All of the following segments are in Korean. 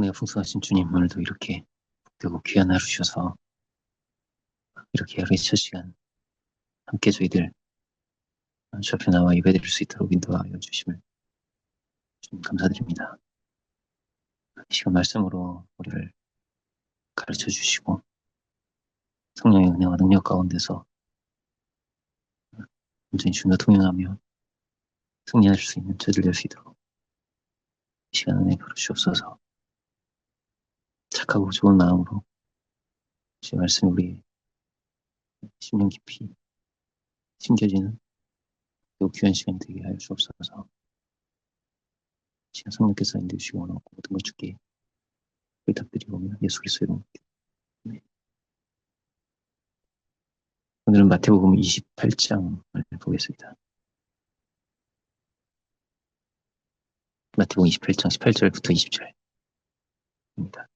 은혜가 풍성하신 주님, 오늘도 이렇게 복되고 귀한 하루 주셔서 이렇게 하루의 첫 시간 함께 저희들 주 앞에 나와 예배드릴 수 있도록 인도하여 주심을 주님 감사드립니다. 이 시간 말씀으로 우리를 가르쳐 주시고 성령의 은혜와 능력 가운데서 온전히 주님과 동행하며 승리할 수 있는 저희들 될 수 있도록 이 시간 은혜 베풀주옵소서. 착하고 좋은 마음으로 주의 말씀이 우리 심령 깊이 심겨지는 또 귀한 시간이 되게 하여 주옵소서. 시간 성령께서 인도해 주시고 모든 걸 주께 부탁드리오며 예수 그리스도의 이름으로 기도합니다. 오늘은 마태복음 28장을 보겠습니다. 마태복음 28장 18절부터 20절입니다.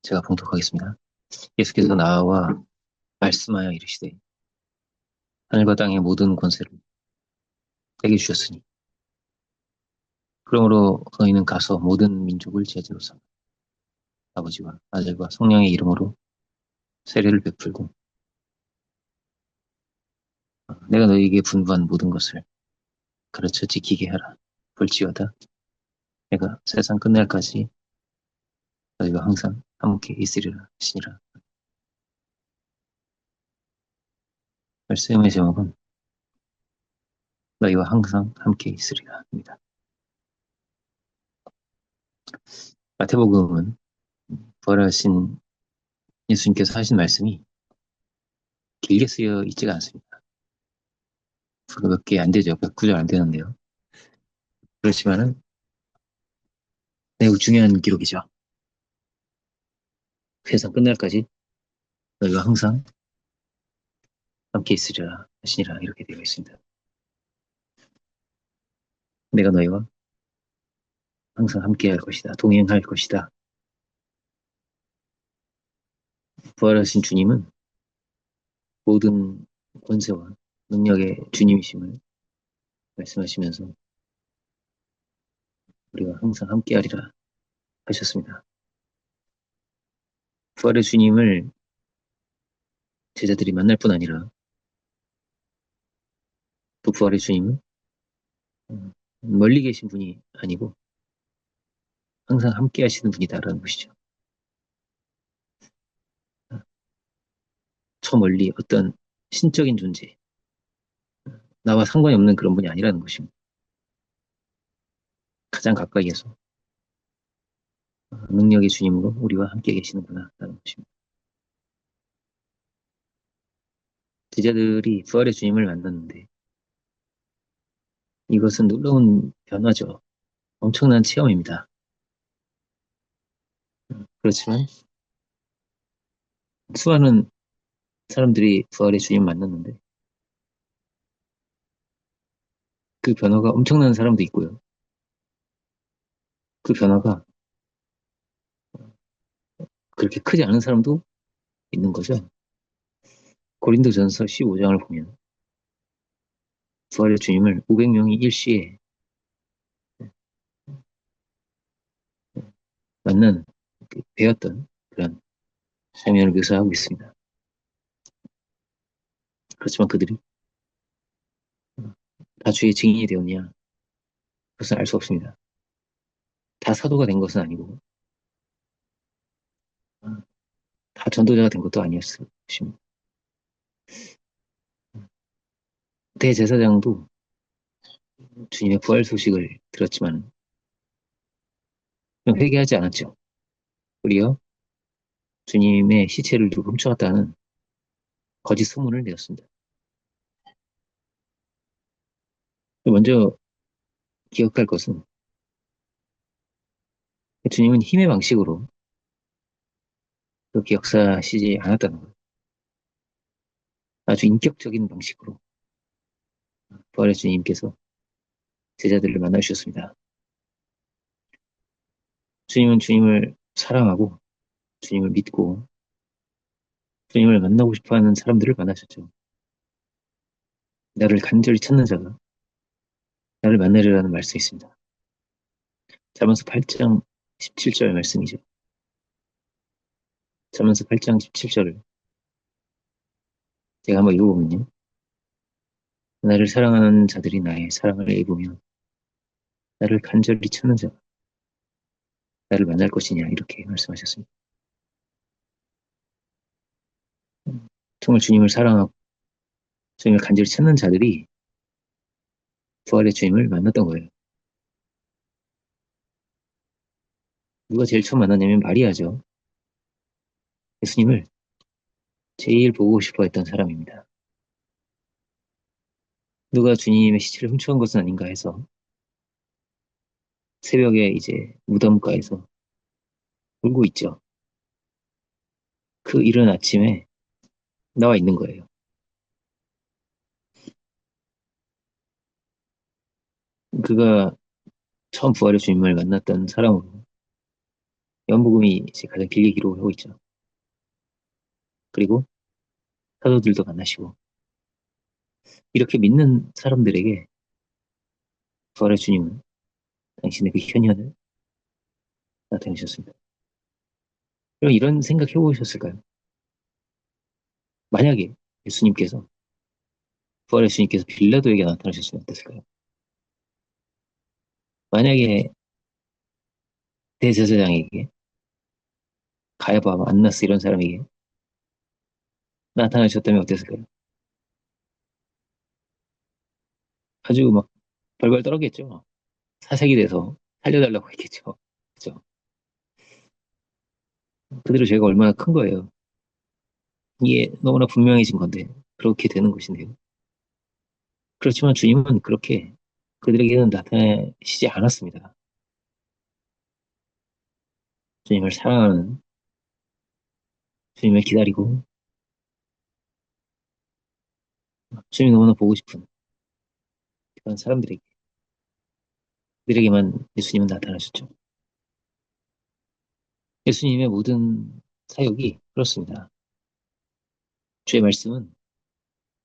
제가 봉독하겠습니다. 예수께서 나와 말씀하여 이르시되 하늘과 땅의 모든 권세를 내게 주셨으니 그러므로 너희는 가서 모든 민족을 제자로 삼아 아버지와 아들과 성령의 이름으로 세례를 베풀고 내가 너희에게 분부한 모든 것을 가르쳐 지키게 하라. 볼지어다 내가 세상 끝날까지 너희가 항상 함께 있으리라 하시니라. 말씀의 제목은 너희와 항상 함께 있으리라 합니다. 마태복음은 부활하신 예수님께서 하신 말씀이 길게 쓰여 있지가 않습니다. 불과 몇 개 안 되죠. 몇 구절 안 되는데요. 그렇지만은 매우 중요한 기록이죠. 세상 끝날까지 너희가 항상 함께 있으리라 하시니라 이렇게 되어 있습니다. 내가 너희와 항상 함께 할 것이다. 동행할 것이다. 부활하신 주님은 모든 권세와 능력의 주님이심을 말씀하시면서 우리가 항상 함께하리라 하셨습니다. 부활의 주님을 제자들이 만날 뿐 아니라 또 부활의 주님은 멀리 계신 분이 아니고 항상 함께 하시는 분이다라는 것이죠. 저 멀리 어떤 신적인 존재, 나와 상관이 없는 그런 분이 아니라는 것입니다. 가장 가까이에서 능력의 주님으로 우리와 함께 계시는구나 라는 것입니다. 제자들이 부활의 주님을 만났는데 이것은 놀라운 변화죠. 엄청난 체험입니다. 그렇지만 수많은 사람들이 부활의 주님 만났는데 그 변화가 엄청난 사람도 있고요. 그 변화가 그렇게 크지 않은 사람도 있는 거죠. 고린도전서 15장을 보면 부활의 주님을 500명이 일시에 만난 배웠던 그런 장면을 묘사하고 있습니다. 그렇지만 그들이 다 주의 증인이 되었냐? 그것은 알 수 없습니다. 다 사도가 된 것은 아니고 다 전도자가 된 것도 아니었을 것입니다. 대제사장도 주님의 부활 소식을 들었지만 회개하지 않았죠. 도리어 주님의 시체를 누구 훔쳐갔다는 거짓 소문을 내었습니다. 먼저 기억할 것은 주님은 힘의 방식으로 그렇게 역사하시지 않았다는 것. 아주 인격적인 방식으로 부활의 주님께서 제자들을 만나주셨습니다. 주님은 주님을 사랑하고 주님을 믿고 주님을 만나고 싶어하는 사람들을 만나셨죠. 나를 간절히 찾는 자가 나를 만나리라는 말씀이 있습니다. 잠언서 8장 17절 말씀이죠. 잠언서 8장 17절을 제가 한번 읽어보면요. 나를 사랑하는 자들이 나의 사랑을 입으며 나를 간절히 찾는 자가 나를 만날 것이냐 이렇게 말씀하셨습니다. 정말 주님을 사랑하고 주님을 간절히 찾는 자들이 부활의 주님을 만났던 거예요. 누가 제일 처음 만났냐면 마리아죠. 예수님을 제일 보고 싶어 했던 사람입니다. 누가 주님의 시체를 훔쳐간 것은 아닌가 해서 새벽에 이제 무덤가에서 울고 있죠. 그 이른 아침에 나와 있는 거예요. 그가 처음 부활의 주님을 만났던 사람으로 연복음이 이제 가장 길게 기록을 하고 있죠. 그리고 사도들도 만나시고 이렇게 믿는 사람들에게 부활의 주님은 당신의 그 현현을 나타내셨습니다. 그럼 이런 생각 해보셨을까요? 만약에 예수님께서 부활의 주님께서 빌라도에게 나타나셨으면 어땠을까요? 만약에 대제사장에게 가야바, 안나스 이런 사람에게 나타나셨다면 어땠을까요? 아주 막 벌벌 떨었겠죠. 사색이 돼서 살려달라고 했겠죠. 그죠? 그대로 죄가 얼마나 큰 거예요. 이게 너무나 분명해진 건데 그렇게 되는 것인데요. 그렇지만 주님은 그렇게 그들에게는 나타나시지 않았습니다. 주님을 사랑하는, 주님을 기다리고, 주님이 너무나 보고 싶은 그런 사람들에게, 그들에게만 예수님은 나타나셨죠. 예수님의 모든 사역이 그렇습니다. 주의 말씀은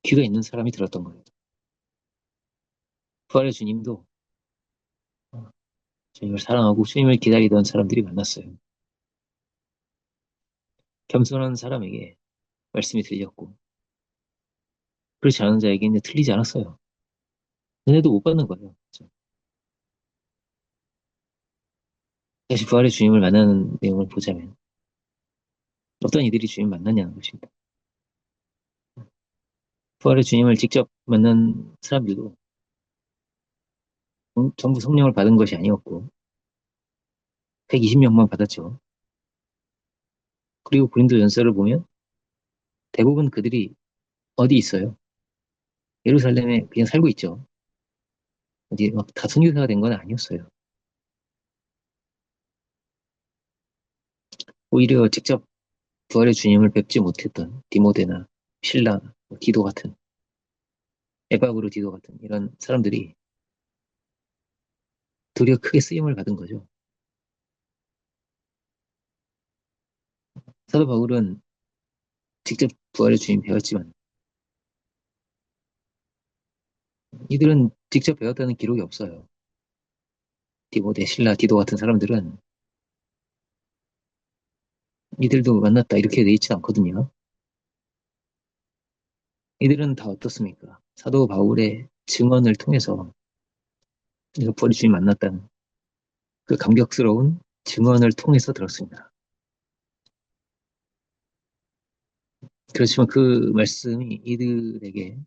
귀가 있는 사람이 들었던 거예요. 부활의 주님도 주님을 사랑하고 주님을 기다리던 사람들이 만났어요. 겸손한 사람에게 말씀이 들렸고, 그렇지 않은 자에게는 틀리지 않았어요. 은혜도 못 받는 거예요. 그렇죠? 다시 부활의 주님을 만나는 내용을 보자면, 어떤 이들이 주님을 만났냐는 것입니다. 부활의 주님을 직접 만난 사람들도 전부 성령을 받은 것이 아니었고 120명만 받았죠. 그리고 고린도 전서를 보면 대부분 그들이 어디 있어요? 예루살렘에 그냥 살고 있죠. 어디 막 다 선교사가 된 건 아니었어요. 오히려 직접 부활의 주님을 뵙지 못했던 디모데나 신라, 디도 같은 에바브로 디도 같은 이런 사람들이 도리어 크게 쓰임을 받은 거죠. 사도 바울은 직접 부활의 주님 배웠지만 이들은 직접 배웠다는 기록이 없어요. 디모데, 신라, 디도 같은 사람들은 이들도 만났다 이렇게 돼 있지 않거든요. 이들은 다 어떻습니까? 사도 바울의 증언을 통해서 부활의 주님 만났다는 그 감격스러운 증언을 통해서 들었습니다. 그렇지만 그 말씀이 이들에게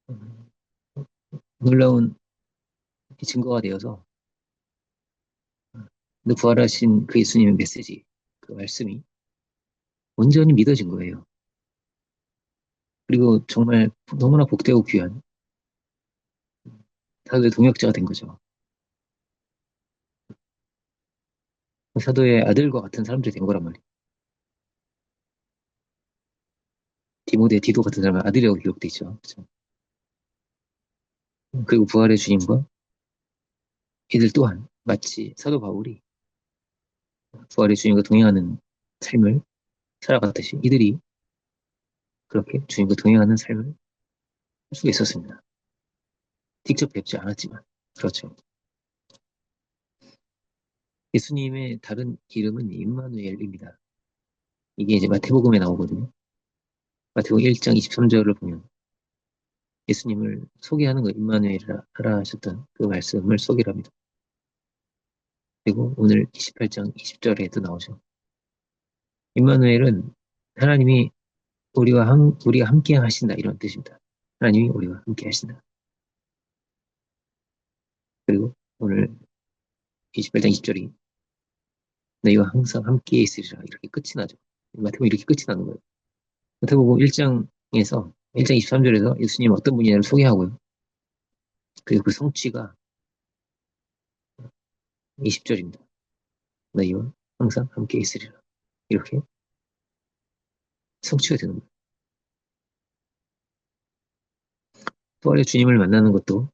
음, 놀라운 증거가 되어서 그 부활하신 그 예수님의 메시지, 그 말씀이 온전히 믿어진 거예요. 그리고 정말 너무나 복되고 귀한 사도의 동역자가 된 거죠. 사도의 아들과 같은 사람들이 된 거란 말이에요. 디모데, 디도 같은 사람은 아들이라고 기록돼 있죠. 그렇죠? 그리고 부활의 주님과 이들 또한 마치 사도 바울이 부활의 주님과 동행하는 삶을 살아갔듯이 이들이 그렇게 주님과 동행하는 삶을 할 수가 있었습니다. 직접 뵙지 않았지만. 그렇죠. 예수님의 다른 이름은 임마누엘입니다. 이게 이제 마태복음에 나오거든요. 마태복음 1장 23절을 보면 예수님을 소개하는 거 임마누엘이라 하라 하셨던 그 말씀을 소개를 합니다. 그리고 오늘 28장 20절에도 나오죠. 임마누엘은 하나님이 우리가 함께 하신다 이런 뜻입니다. 하나님이 우리와 함께 하신다. 그리고 오늘 28장 20절이 너희와 항상 함께 있으리라 이렇게 끝이 나죠. 마태복음 이렇게 끝이 나는 거예요. 마태복음 1장에서 1장 23절에서 예수님 어떤 분이냐를 소개하고요. 그리고 그 성취가 20절입니다. 너희와 항상 함께 있으리라. 이렇게 성취가 되는 거예요. 부활의 주님을 만나는 것도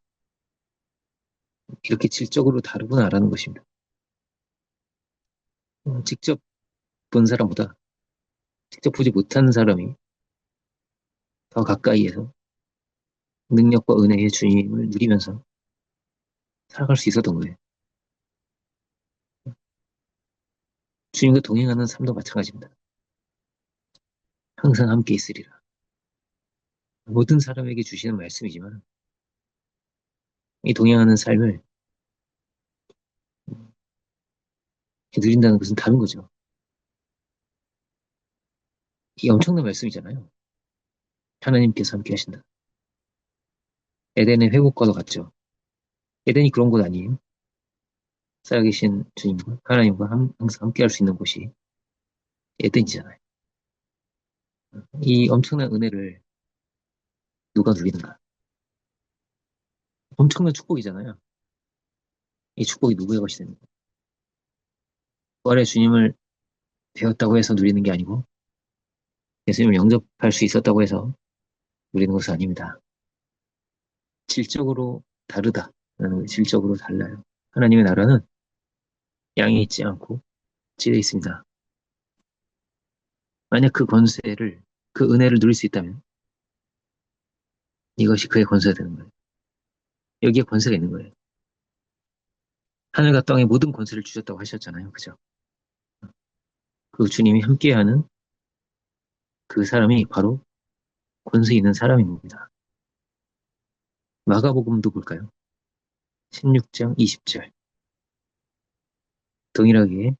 이렇게 질적으로 다르구나라는 것입니다. 직접 본 사람보다 직접 보지 못한 사람이 더 가까이에서 능력과 은혜의 주님을 누리면서 살아갈 수 있었던 거예요. 주님과 동행하는 삶도 마찬가지입니다. 항상 함께 있으리라. 모든 사람에게 주시는 말씀이지만 이 동행하는 삶을 누린다는 것은 다른 거죠. 이 엄청난 말씀이잖아요. 하나님께서 함께 하신다. 에덴의 회복과도 같죠. 에덴이 그런 곳 아니에요. 살아계신 주님과 하나님과 항상 함께 할 수 있는 곳이 에덴이잖아요. 이 엄청난 은혜를 누가 누리는가? 엄청난 축복이잖아요. 이 축복이 누구의 것이 되는 거예요? 부활의 주님을 배웠다고 해서 누리는 게 아니고 예수님을 영접할 수 있었다고 해서 누리는 것은 아닙니다. 질적으로 다르다. 질적으로 달라요. 하나님의 나라는 양이 있지 않고 찌려 있습니다. 만약 그 권세를, 그 은혜를 누릴 수 있다면 이것이 그의 권세가 되는 거예요. 여기에 권세가 있는 거예요. 하늘과 땅의 모든 권세를 주셨다고 하셨잖아요. 그죠? 그 주님이 함께하는 그 사람이 바로 권세 있는 사람입니다. 마가복음도 볼까요? 16장 20절. 동일하게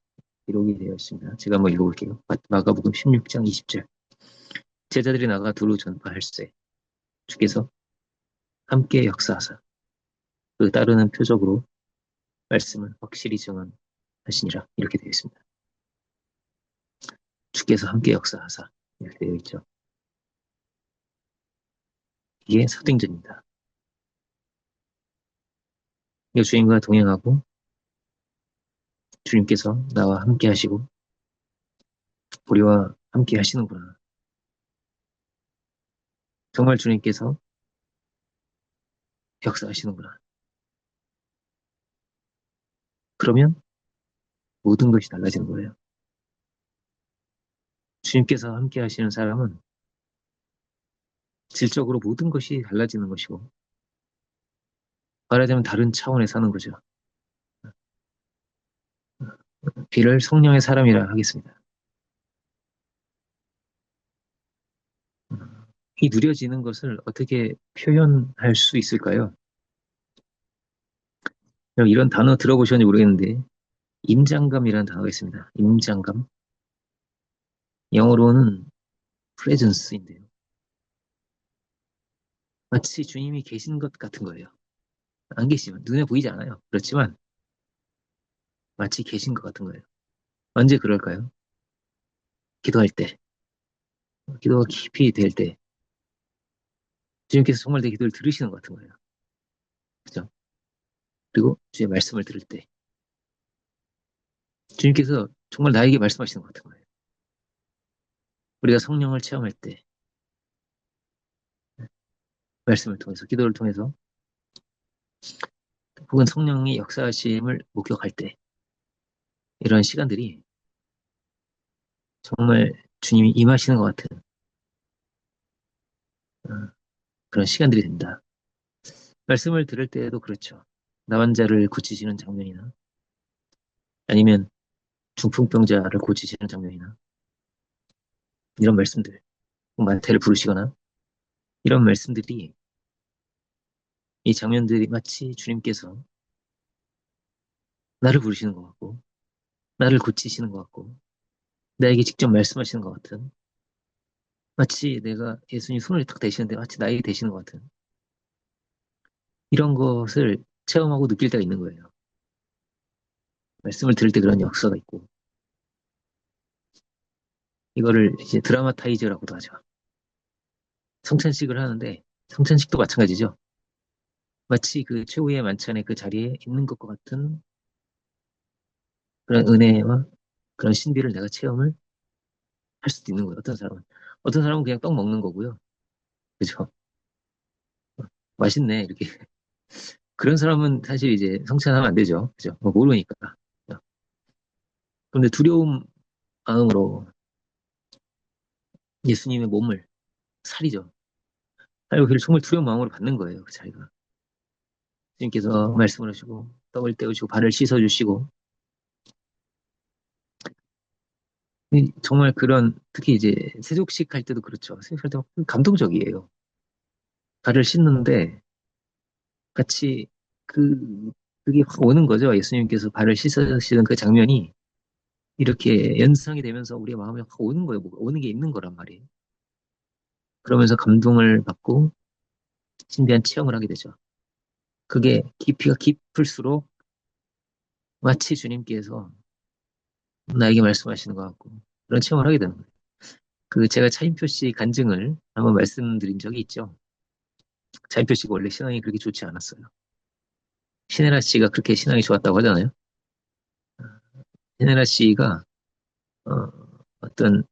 기록이 되어 있습니다. 제가 한번 읽어볼게요. 마가복음 16장 20절. 제자들이 나가 두루 전파할세. 주께서 함께 역사하사 그 따르는 표적으로 말씀을 확실히 증언하시니라. 이렇게 되어 있습니다. 주께서 함께 역사하사 이렇게 되어 있죠. 이게 사도행전입니다. 주님과 동행하고 주님께서 나와 함께 하시고 우리와 함께 하시는구나. 정말 주님께서 역사하시는구나. 그러면 모든 것이 달라지는 거예요. 주님께서 함께 하시는 사람은 질적으로 모든 것이 달라지는 것이고 말하자면 다른 차원에 사는 거죠. 비를 성령의 사람이라 하겠습니다. 이 누려지는 것을 어떻게 표현할 수 있을까요? 이런 단어 들어보셨는지 모르겠는데 임장감이라는 단어가 있습니다. 임장감. 영어로는 presence인데요. 마치 주님이 계신 것 같은 거예요. 안 계시면 눈에 보이지 않아요. 그렇지만 마치 계신 것 같은 거예요. 언제 그럴까요? 기도할 때, 기도가 깊이 될 때, 주님께서 정말 내 기도를 들으시는 것 같은 거예요. 그죠? 그리고 주의 말씀을 들을 때, 주님께서 정말 나에게 말씀하시는 것 같은 거예요. 우리가 성령을 체험할 때, 말씀을 통해서, 기도를 통해서, 혹은 성령의 역사하심을 목격할 때, 이런 시간들이 정말 주님이 임하시는 것 같은 어, 그런 시간들이 된다. 말씀을 들을 때에도 그렇죠. 나 환자를 고치시는 장면이나 아니면 중풍병자를 고치시는 장면이나 이런 말씀들, 마태를 부르시거나 이런 말씀들이 이 장면들이 마치 주님께서 나를 부르시는 것 같고 나를 고치시는 것 같고 나에게 직접 말씀하시는 것 같은 마치 내가 예수님 손을 탁 대시는데 마치 나에게 대시는 것 같은 이런 것을 체험하고 느낄 때가 있는 거예요. 말씀을 들을 때 그런 역사가 있고 이거를 이제 드라마타이저라고도 하죠. 성찬식을 하는데 성찬식도 마찬가지죠. 마치 그 최후의 만찬의 그 자리에 있는 것과 같은 그런 은혜와 그런 신비를 내가 체험을 할 수도 있는 거예요. 어떤 사람은 그냥 떡 먹는 거고요. 그죠? 맛있네 이렇게 그런 사람은 사실 이제 성찬하면 안 되죠. 그죠? 뭐 모르니까. 그런데 두려움 마음으로 예수님의 몸을 살이죠. 살고 그를 정말 두려운 마음으로 받는 거예요. 그 자리가. 주님께서 말씀을 하시고 떡을 떼우시고 발을 씻어주시고 정말 그런 특히 이제 세족식 할 때도 그렇죠. 세족식 할 때 감동적이에요. 발을 씻는데 같이 그 그게 확 오는 거죠. 예수님께서 발을 씻으시는 그 장면이 이렇게 연상이 되면서 우리의 마음에 확 오는 거예요. 뭐가 오는 게 있는 거란 말이에요. 그러면서 감동을 받고 신비한 체험을 하게 되죠. 그게 깊이가 깊을수록 마치 주님께서 나에게 말씀하시는 것 같고 그런 체험을 하게 되는 거예요. 그 제가 차인표 씨 간증을 한번 말씀드린 적이 있죠. 차인표 씨가 원래 신앙이 그렇게 좋지 않았어요. 신혜라 씨가 그렇게 신앙이 좋았다고 하잖아요. 신혜라 씨가 어, 어떤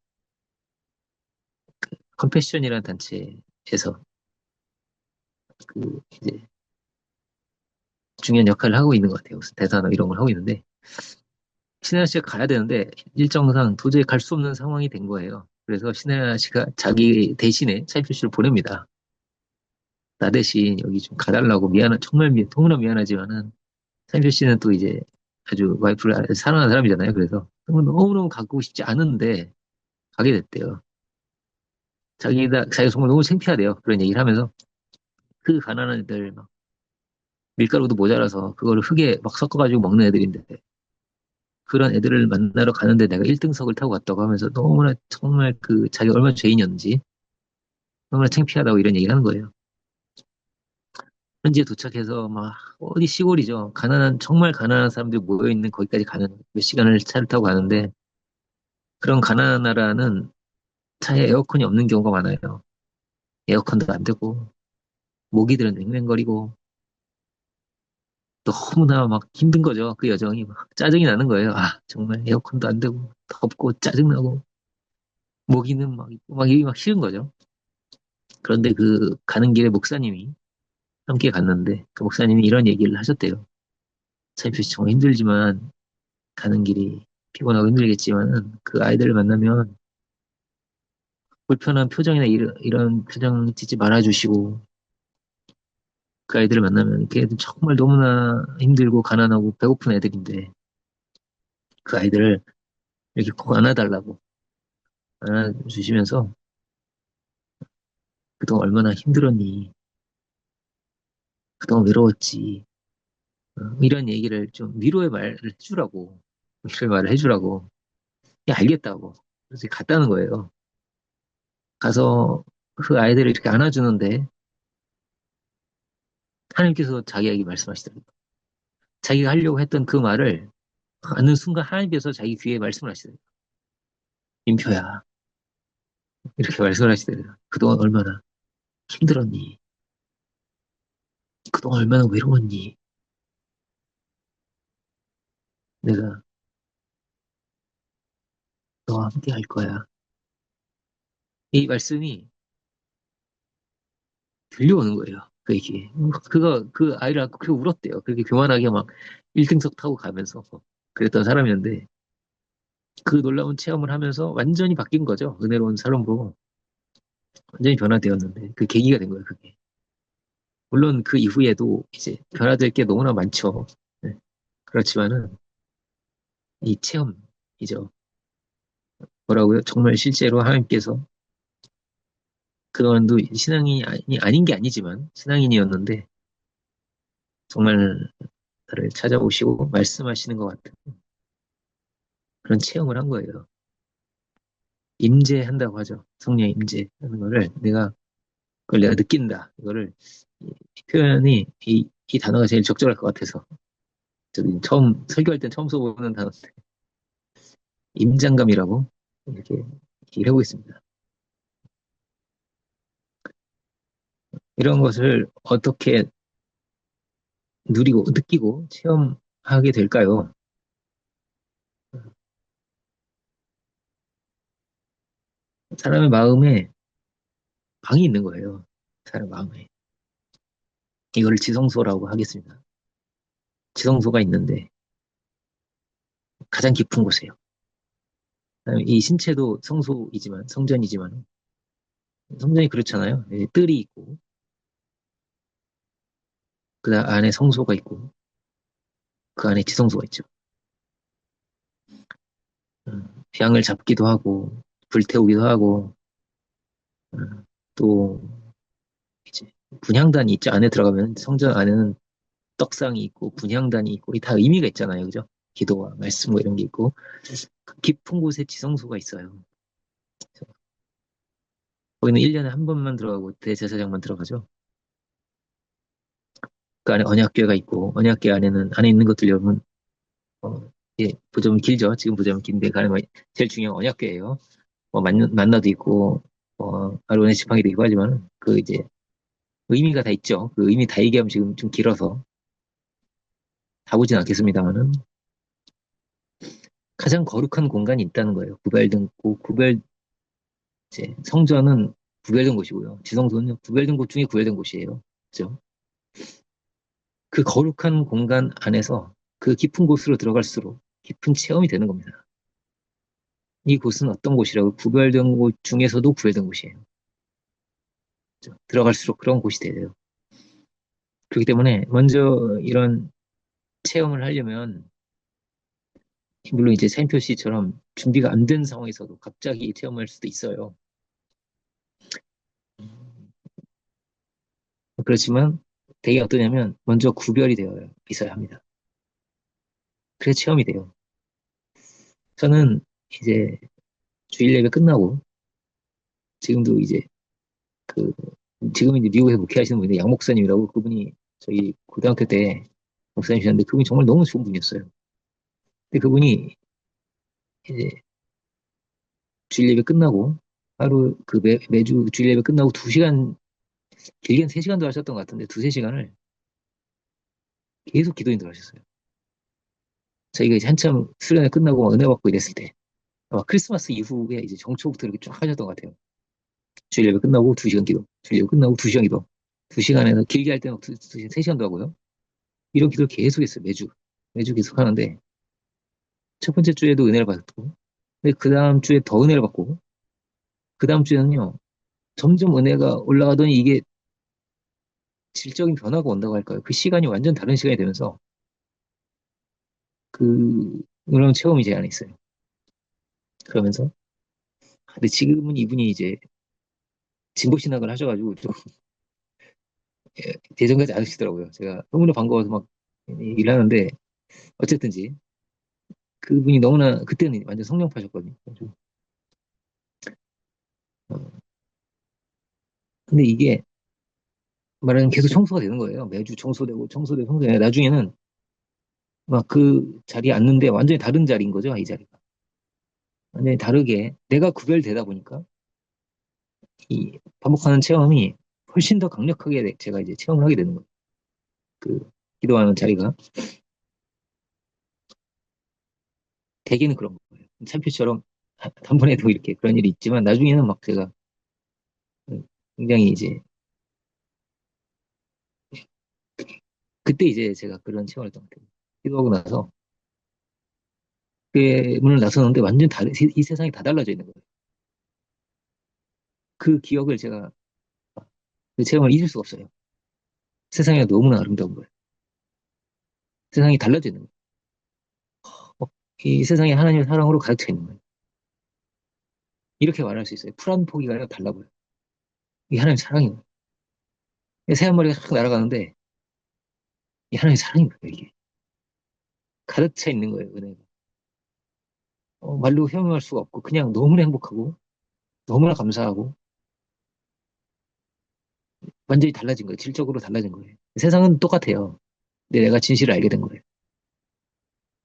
컴패션이라는 단체에서 그 이제 중요한 역할을 하고 있는 것 같아요. 무슨 대사나 이런 걸 하고 있는데 신혜라 씨가 가야 되는데 일정상 도저히 갈 수 없는 상황이 된 거예요. 그래서 신혜라 씨가 자기 대신에 차인표 씨를 보냅니다. 나 대신 여기 좀 가달라고 정말 너무나 미안하지만은 차인표 씨는 또 이제 아주 와이프를 아주 사랑하는 사람이잖아요. 그래서 너무너무 가고 싶지 않은데 가게 됐대요. 자기가 정말 너무 창피하대요. 그런 얘기를 하면서 그 가난한 애들 막 밀가루도 모자라서 그거를 흙에 막 섞어가지고 먹는 애들인데 그런 애들을 만나러 가는데 내가 1등석을 타고 갔다고 하면서 너무나 정말 그 자기가 얼마나 죄인이었는지 너무나 창피하다고 이런 얘기를 하는 거예요. 현지에 도착해서 막 어디 시골이죠. 정말 가난한 사람들이 모여있는 거기까지 가는 몇 시간을 차를 타고 가는데 그런 가난한 나라는 차에 에어컨이 없는 경우가 많아요. 에어컨도 안 되고 모기들은 맹맹거리고 너무나 막 힘든 거죠. 그 여정이 막 짜증이 나는 거예요. 아, 정말 에어컨도 안 되고 덥고 짜증나고 모기는 이게 막 싫은 거죠. 그런데 그 가는 길에 목사님이 함께 갔는데 그 목사님이 이런 얘기를 하셨대요. 차이표 씨 정말 힘들지만 가는 길이 피곤하고 힘들겠지만 그 아이들을 만나면 불편한 표정이나 이런 표정 짓지 말아주시고 그 아이들을 만나면 걔들 정말 너무나 힘들고 가난하고 배고픈 애들인데 그 아이들을 이렇게 꼭 안아달라고 안아주시면서 그동안 얼마나 힘들었니? 그동안 외로웠지. 이런 얘기를 좀 위로의 말을 해주라고. 위로의 말을 해주라고. 야, 알겠다고. 그래서 갔다는 거예요. 가서 그 아이들을 이렇게 안아주는데 하나님께서 자기에게 말씀하시더라고요. 자기가 하려고 했던 그 말을 하는 순간 하나님께서 자기 귀에 말씀을 하시더라고요. 임표야. 이렇게 말씀을 하시더라고요. 그동안 얼마나 힘들었니? 그동안 얼마나 외로웠니? 내가 너와 함께 할 거야. 이 말씀이 들려오는 거예요. 그게. 그 아이를 안고 그렇게 울었대요. 그렇게 교만하게 막 1등석 타고 가면서 그랬던 사람이었는데, 그 놀라운 체험을 하면서 완전히 바뀐 거죠. 은혜로운 사람으로 완전히 변화되었는데 그 계기가 된 거예요, 그게. 물론 그 이후에도 이제 변화될 게 너무나 많죠. 네. 그렇지만은 이 체험이죠. 뭐라고요? 정말 실제로 하나님께서 그동안도 신앙인이 아닌 게 아니지만 신앙인이었는데 정말 나를 찾아오시고 말씀하시는 것 같은 그런 체험을 한 거예요. 임재한다고 하죠. 성령 임재하는 거를 그걸 내가 느낀다. 이거를 이 표현이 이 단어가 제일 적절할 것 같아서 저도 처음 설교할 땐 처음 써보는 단어인데 임장감이라고 이렇게 얘기를 해보겠습니다. 이런 것을 어떻게 누리고 느끼고 체험하게 될까요? 사람의 마음에 방이 있는 거예요. 사람 마음에. 이거를 지성소라고 하겠습니다. 지성소가 있는데 가장 깊은 곳이에요. 이 신체도 성소이지만 성전이지만 성전이 그렇잖아요. 뜰이 있고 그 안에 성소가 있고 그 안에 지성소가 있죠. 양을 잡기도 하고 불태우기도 하고 또 이제 분향단이 있죠. 안에 들어가면 성전 안에는 떡상이 있고 분향단이 있고 다 의미가 있잖아요. 그죠? 기도와 말씀 뭐 이런 게 있고 그 깊은 곳에 지성소가 있어요. 거기는 1년에 한 번만 들어가고 대제사장만 들어가죠. 그 안에 언약궤가 있고 언약궤 안에는 안에 있는 것들 여러분 예, 보자면 길죠. 지금 보자면 긴데 그 안에 제일 중요한 언약궤예요. 뭐 만나도 있고 아론의 지팡이도 있고 하지만 그 이제 의미가 다 있죠. 그 의미 다 얘기하면 지금 좀 길어서 다 보진 않겠습니다만은 가장 거룩한 공간이 있다는 거예요. 구별된 이제 성전은 구별된 곳이고요. 지성소는 구별된 곳 중에 구별된 곳이에요. 그죠? 그 거룩한 공간 안에서 그 깊은 곳으로 들어갈수록 깊은 체험이 되는 겁니다. 이 곳은 어떤 곳이라고 구별된 곳 중에서도 구별된 곳이에요. 그죠? 들어갈수록 그런 곳이 돼요. 그렇기 때문에 먼저 이런 체험을 하려면 물론 이제 차인표 씨처럼 준비가 안 된 상황에서도 갑자기 체험할 수도 있어요. 그렇지만 되게 어떠냐면 먼저 구별이 되어 있어야 합니다. 그래 체험이 돼요. 저는 이제 주일 예배 끝나고 지금도 이제 그 지금 이제 미국에서 목회하시는 분인데 양 목사님이라고 그분이 저희 고등학교 때 목사님이셨는데 그분이 정말 너무 좋은 분이었어요. 근데 그분이 이제 주일 예배 끝나고 하루 그 매주 주일 예배 끝나고 2시간 길게는 3시간도 하셨던 것 같은데 두세 시간을 계속 기도 인도를 하셨어요. 저희가 이제 한참 수련회 끝나고 막 은혜 받고 이랬을 때 아마 크리스마스 이후에 이제 정초부터 이렇게 쫙 하셨던 것 같아요. 주일 예배 끝나고 2시간 기도, 주일 예배 끝나고 2시간 기도, 2시간에서 길게 할 때는 3시간도 하고요. 이런 기도를 계속 했어요. 매주 계속 하는데 첫 번째 주에도 은혜를 받았고 근데 그 다음 주에 더 은혜를 받고 그 다음 주에는요 점점 은혜가 올라가더니 이게 질적인 변화가 온다고 할까요? 그 시간이 완전 다른 시간이 되면서 그런 체험이 제 안에 있어요. 그러면서 근데 지금은 이분이 이제 진보 신학을 하셔가지고 좀 예전까지 안 하시더라고요. 제가 너무나 반가워서 막 얘기를 하는데 어쨌든지 그분이 너무나 그때는 완전 성령파셨거든요. 어, 근데 이게 말하면 계속 청소가 되는 거예요. 매주 청소되고 청소되고 청소되고 나중에는 막 그 자리에 앉는데 완전히 다른 자리인 거죠. 이 자리가. 완전히 다르게 내가 구별되다 보니까 이 반복하는 체험이 훨씬 더 강력하게 제가 이제 체험을 하게 되는 거예요. 그 기도하는 자리가 대개는 그런 거예요. 참표처럼 단번에도 이렇게 그런 일이 있지만 나중에는 막 제가 굉장히 이제 그때 이제 제가 그런 체험을 했던 것 같아요. 기도하고 나서 그 문을 나서는데 완전 다른, 이 세상이 다 달라져 있는 거예요. 그 기억을 제가, 그 체험을 잊을 수가 없어요. 세상이 너무나 아름다운 거예요. 세상이 달라져 있는 거예요. 어, 이 세상이 하나님의 사랑으로 가득 차 있는 거예요. 이렇게 말할 수 있어요. 풀 한 포기가 아니라 달라 보여요. 이게 하나님의 사랑인 거예요. 새한 마리가 싹 날아가는데, 이 하나님의 사랑인 거예요, 이게. 가득 차 있는 거예요, 은혜가. 말로 표현할 수가 없고, 그냥 너무나 행복하고, 너무나 감사하고, 완전히 달라진 거예요. 질적으로 달라진 거예요. 세상은 똑같아요. 근데 내가 진실을 알게 된 거예요.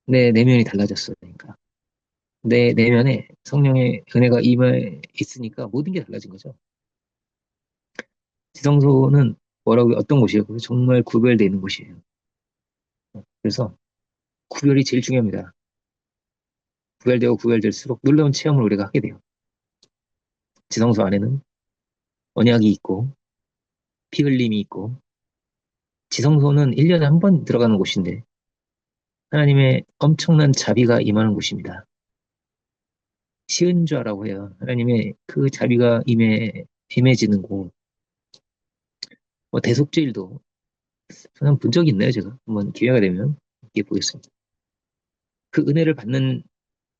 내 내면이 달라졌어요. 그러니까. 내 내면에 성령의 은혜가 임해 있으니까 모든 게 달라진 거죠. 지성소는 뭐라고, 어떤 곳이에요? 정말 구별되어 있는 곳이에요. 그래서 구별이 제일 중요합니다. 구별되고 구별될수록 놀라운 체험을 우리가 하게 돼요. 지성소 안에는 언약이 있고, 피 흘림이 있고, 지성소는 1년에 한 번 들어가는 곳인데, 하나님의 엄청난 자비가 임하는 곳입니다. 쉬운 자라고 해요. 하나님의 그 자비가 임해지는 곳. 대속죄일도 저는 본 적이 있나요, 제가? 한번 기회가 되면 이게 보겠습니다. 그 은혜를 받는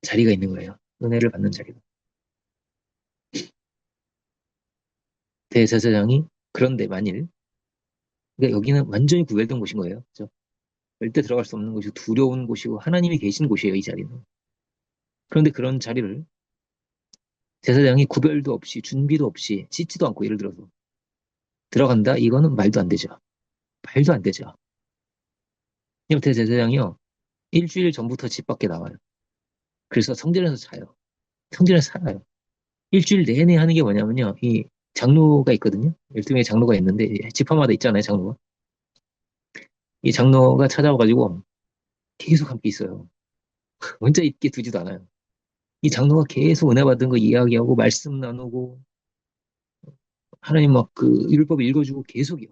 자리가 있는 거예요. 은혜를 받는 자리가. 대제사장이 그런데 만일, 그러니까 여기는 완전히 구별된 곳인 거예요. 그죠? 절대 들어갈 수 없는 곳이고 두려운 곳이고 하나님이 계신 곳이에요, 이 자리는. 그런데 그런 자리를 제사장이 구별도 없이 준비도 없이 씻지도 않고 예를 들어서 들어간다? 이거는 말도 안 되죠. 말도 안 되죠. 왜냐면 대제사장이요. 일주일 전부터 집 밖에 나와요. 그래서 성전에서 자요. 성전에서 살아요. 일주일 내내 하는 게 뭐냐면요. 이 장로가 있거든요. 12명의 장로가 있는데 지파마다 있잖아요, 장로가. 이 장로가 찾아와가지고 계속 함께 있어요. 혼자 있게 두지도 않아요. 이 장로가 계속 은혜 받은 거 이야기하고 말씀 나누고 하나님 막 그 율법 읽어주고 계속이요.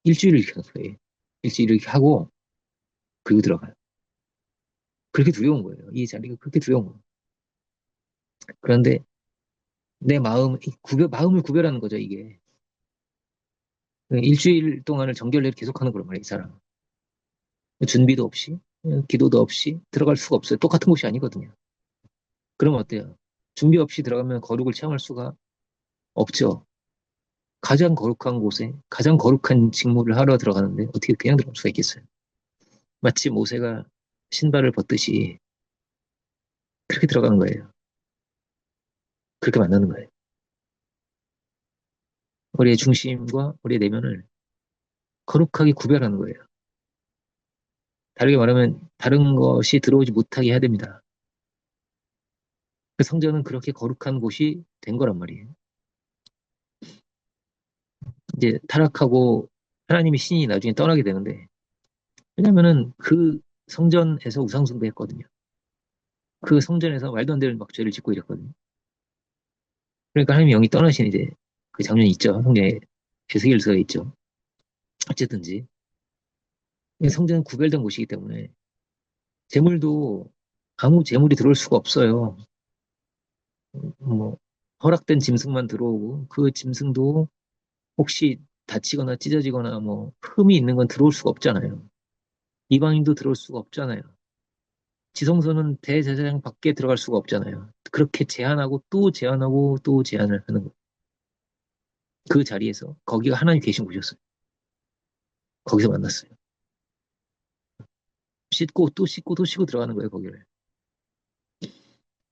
일주일을 이렇게 하는 거예요. 일주일 이렇게 하고 그리고 들어가요. 그렇게 두려운 거예요. 이 자리가 그렇게 두려운 거예요. 그런데 내 마음, 마음을 구별하는 거죠, 이게. 일주일 동안을 정결례를 계속하는 거란 말이에요, 이 사람. 준비도 없이, 기도도 없이 들어갈 수가 없어요. 똑같은 곳이 아니거든요. 그럼 어때요? 준비 없이 들어가면 거룩을 체험할 수가 없죠. 가장 거룩한 곳에 가장 거룩한 직무를 하러 들어가는데 어떻게 그냥 들어갈 수가 있겠어요? 마치 모세가 신발을 벗듯이 그렇게 들어가는 거예요. 그렇게 만나는 거예요. 우리의 중심과 우리의 내면을 거룩하게 구별하는 거예요. 다르게 말하면 다른 것이 들어오지 못하게 해야 됩니다. 그 성전은 그렇게 거룩한 곳이 된 거란 말이에요. 이제 타락하고 하나님의 신이 나중에 떠나게 되는데, 왜냐면은 그 성전에서 우상숭배했거든요. 그 성전에서 말도 안 되는 막 죄를 짓고 이랬거든요. 그러니까 하나님의 영이 떠나신 이제 그 장면이 있죠. 성경에 에스겔서에 있죠. 어쨌든지 성전은 구별된 곳이기 때문에 재물도 아무 재물이 들어올 수가 없어요. 뭐 허락된 짐승만 들어오고 그 짐승도 혹시 다치거나 찢어지거나 뭐 흠이 있는 건 들어올 수가 없잖아요. 이방인도 들어올 수가 없잖아요. 지성소는 대제사장 밖에 들어갈 수가 없잖아요. 그렇게 제한하고 또 제한하고 또 제한을 하는 거예요. 그 자리에서 거기가 하나님 계신 곳이었어요. 거기서 만났어요. 씻고 또 씻고 또 씻고 들어가는 거예요, 거기를.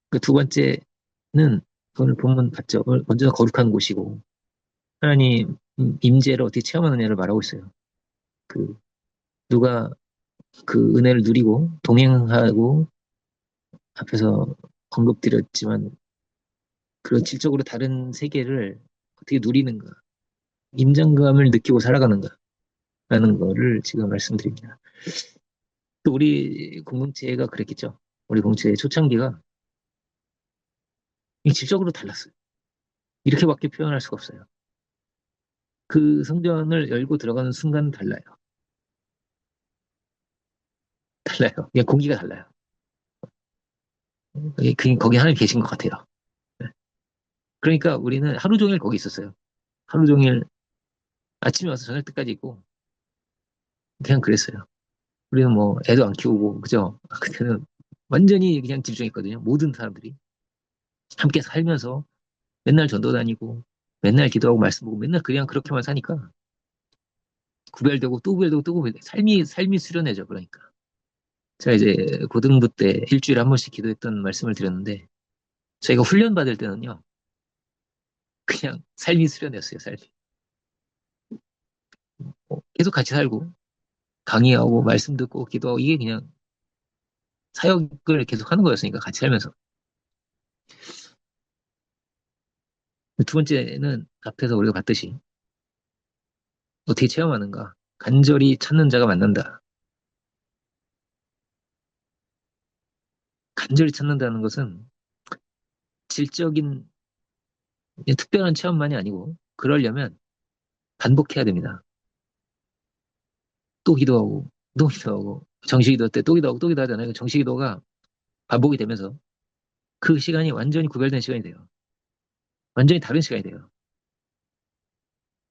그 두 번째는 오늘 본문 봤죠. 먼저 거룩한 곳이고 하나님 임재를 어떻게 체험하느냐를 말하고 있어요. 그 누가 그 은혜를 누리고 동행하고 앞에서 언급드렸지만 그런 질적으로 다른 세계를 어떻게 누리는가, 임장감을 느끼고 살아가는가라는 거를 지금 말씀드립니다. 또 우리 공동체가 그랬겠죠. 우리 공동체의 초창기가 질적으로 달랐어요. 이렇게밖에 표현할 수가 없어요. 그 성전을 열고 들어가는 순간 달라요. 달라요. 그냥 공기가 달라요. 거기 하나님 계신 것 같아요. 네. 그러니까 우리는 하루 종일 거기 있었어요. 하루 종일 아침에 와서 저녁 때까지 있고 그냥 그랬어요. 우리는 뭐 애도 안 키우고 그죠? 그때는 완전히 그냥 집중했거든요. 모든 사람들이 함께 살면서 맨날 전도 다니고 맨날 기도하고 말씀 보고 맨날 그냥 그렇게만 사니까 구별되고 또 구별되고 또 구별되고 삶이 수련해져 그러니까. 제가 이제 고등부 때 일주일에 한 번씩 기도했던 말씀을 드렸는데 저희가 훈련 받을 때는요 그냥 삶이 수련이었어요 삶이. 계속 같이 살고 강의하고 말씀 듣고 기도하고 이게 그냥 사역을 계속 하는 거였으니까 같이 살면서. 두 번째는 앞에서 우리가 봤듯이 어떻게 체험하는가. 간절히 찾는 자가 만난다. 간절히 찾는다는 것은 질적인 특별한 체험만이 아니고 그러려면 반복해야 됩니다. 또 기도하고 또 기도하고 정식기도 때 또 기도하고 또 기도하잖아요. 정식기도가 반복이 되면서 그 시간이 완전히 구별된 시간이 돼요. 완전히 다른 시간이 돼요.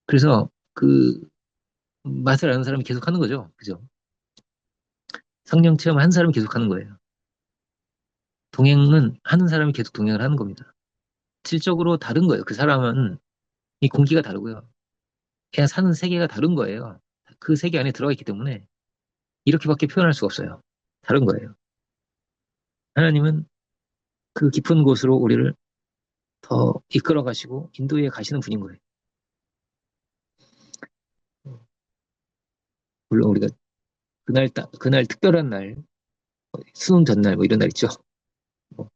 그래서 그 맛을 아는 사람이 계속 하는 거죠. 그죠? 성령 체험 한 사람이 계속 하는 거예요. 동행은 하는 사람이 계속 동행을 하는 겁니다. 질적으로 다른 거예요. 그 사람은 이 공기가 다르고요. 그냥 사는 세계가 다른 거예요. 그 세계 안에 들어가 있기 때문에 이렇게밖에 표현할 수가 없어요. 다른 거예요. 하나님은 그 깊은 곳으로 우리를 더 이끌어 가시고 인도에 가시는 분인 거예요. 물론 우리가 그날 특별한 날, 수능 전날 뭐 이런 날 있죠.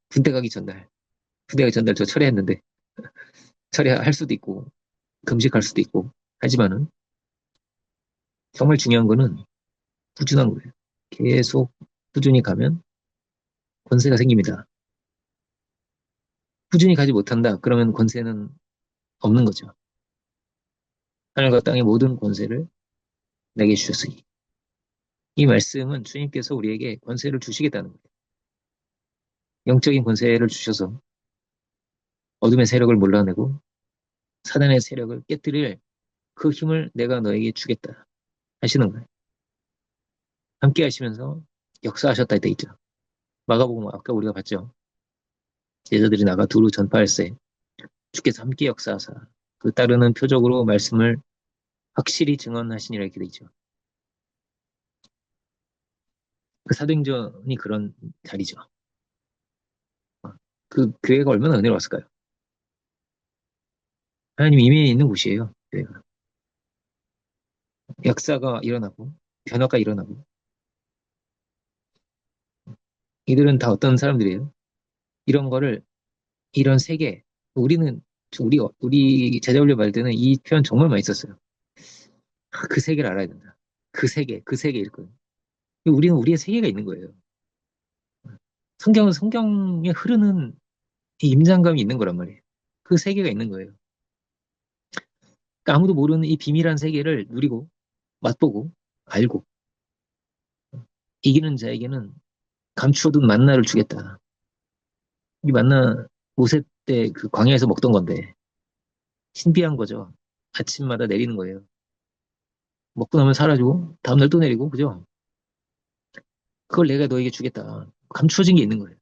군대 가기 전날, 군대 가기 전날 저 철회했는데 철회할 수도 있고 금식할 수도 있고 하지만은 정말 중요한 거는 꾸준한 거예요. 계속 꾸준히 가면 권세가 생깁니다. 꾸준히 가지 못한다. 그러면 권세는 없는 거죠. 하늘과 땅의 모든 권세를 내게 주셨으니. 이 말씀은 주님께서 우리에게 권세를 주시겠다는 거예요. 영적인 권세를 주셔서 어둠의 세력을 몰라내고 사단의 세력을 깨뜨릴 그 힘을 내가 너에게 주겠다 하시는 거예요. 함께 하시면서 역사하셨다 돼 있죠. 마가복음 아까 우리가 봤죠. 제자들이 나가 두루 전파할세 주께서 함께 역사하사 그 따르는 표적으로 말씀을 확실히 증언하시니라 이렇게 돼 있죠. 그 사도행전이 그런 자리죠. 그 교회가 얼마나 은혜로웠을까요? 하나님 임해 있는 곳이에요. 교회가. 역사가 일어나고 변화가 일어나고 이들은 다 어떤 사람들이에요? 이런 거를 이런 세계 우리는 우리 제자훈련 받을 때는 이 표현 정말 많이 썼어요. 그 세계를 알아야 된다. 그 세계 일거예요. 우리는 우리의 세계가 있는 거예요. 성경은 성경에 흐르는 이 임장감이 있는 거란 말이에요. 그 세계가 있는 거예요. 그러니까 아무도 모르는 이 비밀한 세계를 누리고 맛보고 알고 이기는 자에게는 감추어둔 만나를 주겠다. 이 만나 모세 때 그 광야에서 먹던 건데 신비한 거죠. 아침마다 내리는 거예요. 먹고 나면 사라지고 다음날 또 내리고 그죠? 그걸 내가 너에게 주겠다. 감추어진 게 있는 거예요.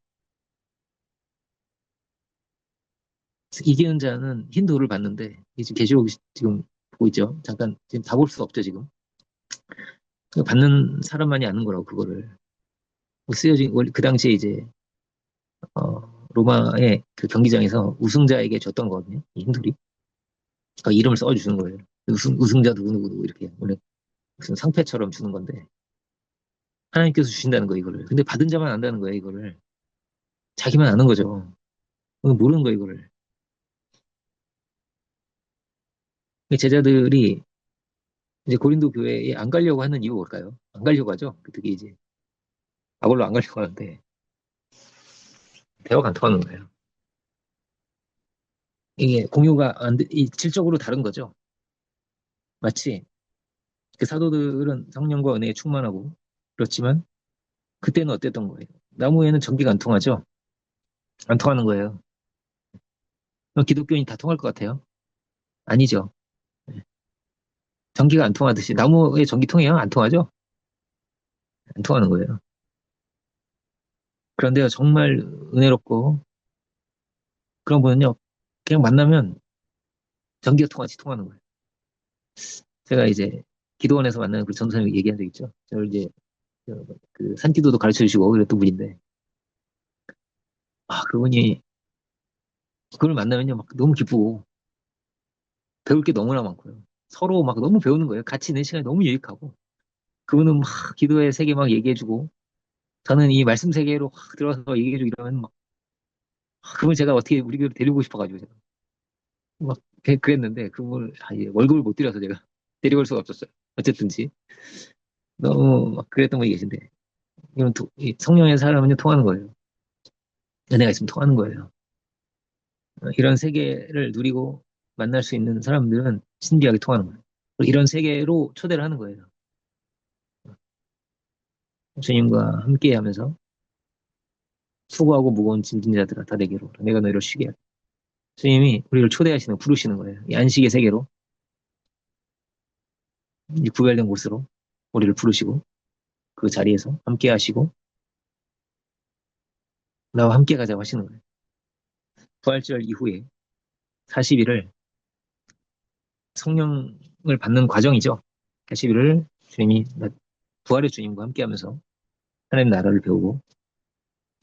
이기는 자는 흰 돌을 받는데 지금 계시록 지금 보고 있죠. 잠깐 지금 다 볼 수 없죠 지금. 받는 사람만이 아는 거라고 그거를 쓰여진 그 당시에 이제 로마의 그 경기장에서 우승자에게 줬던 거거든요. 이 흰 돌이. 그러니까 이름을 써주는 거예요. 우승자 누구누구 이렇게 원래 무슨 상패처럼 주는 건데 하나님께서 주신다는 거 이거를. 근데 받은 자만 안다는 거예요 이거를. 자기만 아는 거죠. 모르는 거 이거를. 제자들이 이제 고린도 교회에 안 가려고 하는 이유가 뭘까요? 안 가려고 하죠. 그게 이제 아볼로 안 가려고 하는데 대화가 안 통하는 거예요. 이게 공유가 질적으로 다른 거죠. 마치 그 사도들은 성령과 은혜에 충만하고 그렇지만 그때는 어땠던 거예요? 나무에는 전기가 안 통하죠. 안 통하는 거예요. 그럼 기독교인이 다 통할 것 같아요? 아니죠. 네. 전기가 안 통하듯이 나무에 전기 통해요? 안 통하죠? 안 통하는 거예요. 그런데요, 정말 은혜롭고 그런 분은요, 그냥 만나면 전기가 통하지 통하는 거예요. 제가 이제 기도원에서 만나는 그 전도사님 얘기한 적 있죠. 저를 이제 그 산기도도 가르쳐 주시고 그랬던 분인데, 그분이 그걸 만나면요, 막 너무 기쁘고 배울 게 너무나 많고요. 서로 막 너무 배우는 거예요. 같이 있는 시간이 너무 유익하고 그분은 막 기도의 세계 막 얘기해주고 저는 이 말씀 세계로 확 들어가서 얘기해주고 이러면 막 그분 제가 어떻게 우리 교회로 데리고 싶어가지고 제가 막 그랬는데 그분을 이제 월급을 못 드려서 제가 데리고 올 수가 없었어요. 어쨌든지 너무 막 그랬던 분이 계신데 이건 이 성령의 사람은요 통하는 거예요. 은혜가 있으면 통하는 거예요. 이런 세계를 누리고 만날 수 있는 사람들은 신비하게 통하는 거예요. 이런 세계로 초대를 하는 거예요. 주님과 함께 하면서 수고하고 무거운 짐진 자들아 다 내게로 오라. 내가 너희를 쉬게 하리. 주님이 우리를 초대하시는 부르시는 거예요. 이 안식의 세계로 이 구별된 곳으로 우리를 부르시고 그 자리에서 함께 하시고 나와 함께 가자고 하시는 거예요. 부활절 이후에 40일을 성령을 받는 과정이죠. 40일을 주님이 부활의 주님과 함께 하면서 하나님 나라를 배우고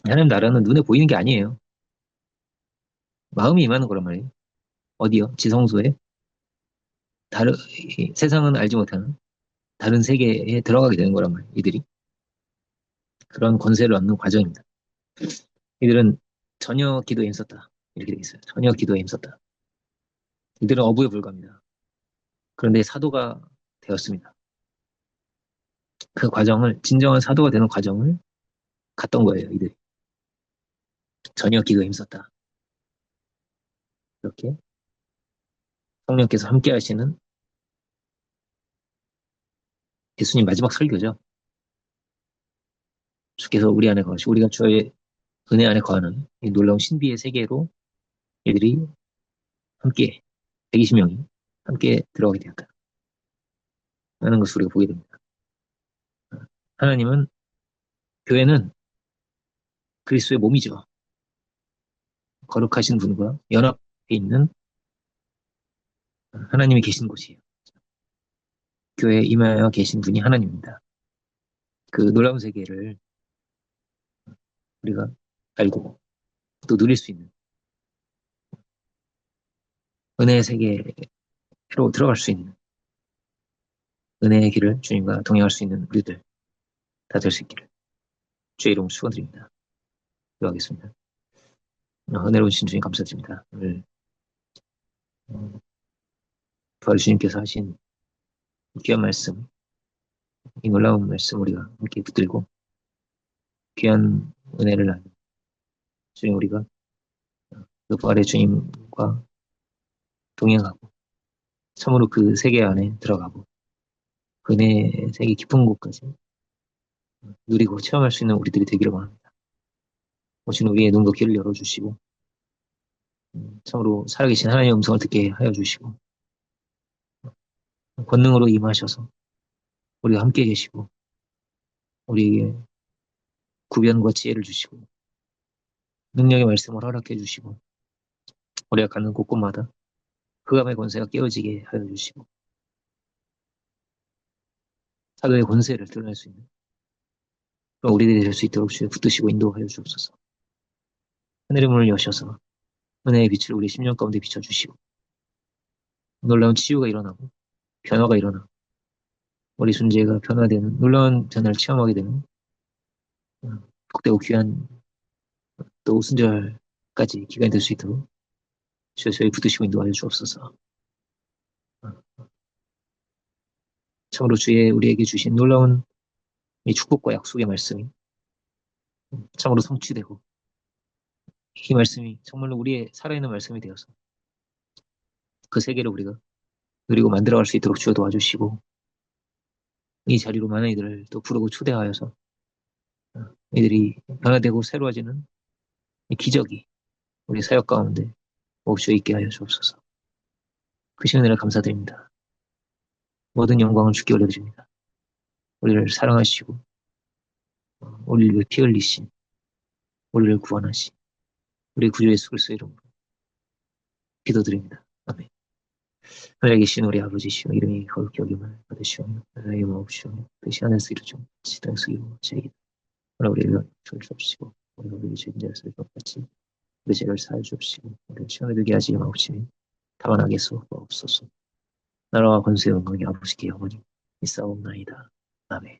하나님 나라는 눈에 보이는 게 아니에요. 마음이 임하는 거란 말이에요. 어디요? 지성소에 다른 세상은 알지 못하는 다른 세계에 들어가게 되는 거란 말이에요. 이들이 그런 권세를 얻는 과정입니다. 이들은 전혀 기도에 힘썼다. 이렇게 되어 있어요. 전혀 기도에 힘썼다. 이들은 어부에 불과합니다. 그런데 사도가 되었습니다. 그 과정을 진정한 사도가 되는 과정을 갔던 거예요. 이들이 전혀 기도에 힘썼다. 이렇게 성령께서 함께 하시는 예수님 마지막 설교죠. 주께서 우리 안에 거하시고 우리가 주의 은혜 안에 거하는 이 놀라운 신비의 세계로 이들이 함께 120명이 함께 들어가게 되었다. 하는 것을 우리가 보게 됩니다. 하나님은 교회는 그리스도의 몸이죠. 거룩하신 분과 연합해 있는 하나님이 계신 곳이에요. 교회에 임하여 계신 분이 하나님입니다. 그 놀라운 세계를 우리가 알고 또 누릴 수 있는 은혜의 세계로 들어갈 수 있는 은혜의 길을 주님과 동행할 수 있는 우리들 다 될 수 있기를 주의 이름으로 축원드립니다. 기도하겠습니다. 은혜로우신 주님 감사드립니다. 오늘 부활 주님께서 하신 귀한 말씀, 이 놀라운 말씀 우리가 함께 붙들고 귀한 은혜를 나누 주님 우리가 그 부활의 주님과 동행하고 참으로 그 세계 안에 들어가고 그 은혜의 세계 깊은 곳까지 누리고 체험할 수 있는 우리들이 되기를 원합니다. 오신 우리의 눈과 귀를 열어주시고 참으로 살아계신 하나님의 음성을 듣게 하여 주시고 권능으로 임하셔서 우리가 함께 계시고 우리에게 구변과 지혜를 주시고 능력의 말씀을 허락해 주시고 우리가 가는 곳곳마다 흑암의 권세가 깨어지게 하여 주시고 사도의 권세를 드러낼 수 있는 그런 우리들이 될 수 있도록 주여 붙드시고 인도하여 주옵소서. 하늘의 문을 여셔서 은혜의 빛을 우리 심령 가운데 비춰주시고 놀라운 치유가 일어나고 변화가 일어나고 우리 존재가 변화되는 놀라운 변화를 체험하게 되는 복되고 귀한 또 순절까지 기간이 될 수 있도록 주여 저희 붙드시고 인도하여 주옵소서. 참으로 주의 우리에게 주신 놀라운 이 축복과 약속의 말씀이 참으로 성취되고 이 말씀이 정말로 우리의 살아있는 말씀이 되어서 그 세계를 우리가 누리고 만들어갈 수 있도록 주여 도와주시고 이 자리로 많은 이들을 또 부르고 초대하여서 이들이 변화되고 새로워지는 이 기적이 우리 사역 가운데 멈춰 있게 하여 주옵소서. 그 시간에 감사드립니다. 모든 영광을 주께 올려드립니다. 우리를 사랑하시고 우리를 위해 피 흘리신 우리를 구원하신 우리 구주 예수 그리스도의 이름으로 기도드립니다. 아멘. 하늘에 계신 우리 아버지시여 이름이 거룩히 여김을 받으시오며 나라의 마옵시오며 뜻이 하늘에서 이루어지고 같이 땅에서 이루어지이다. 오늘 우리를 저를 주옵시고 우리가 우리 죄인들을 같이 우리 죄를 사하여 주옵시고 우리를 시험에 들게 하지 마옵시며 다만 악에서 없소서. 나라와 권세와 영광이 아버지께 영원히 있사옵나이다. 아멘.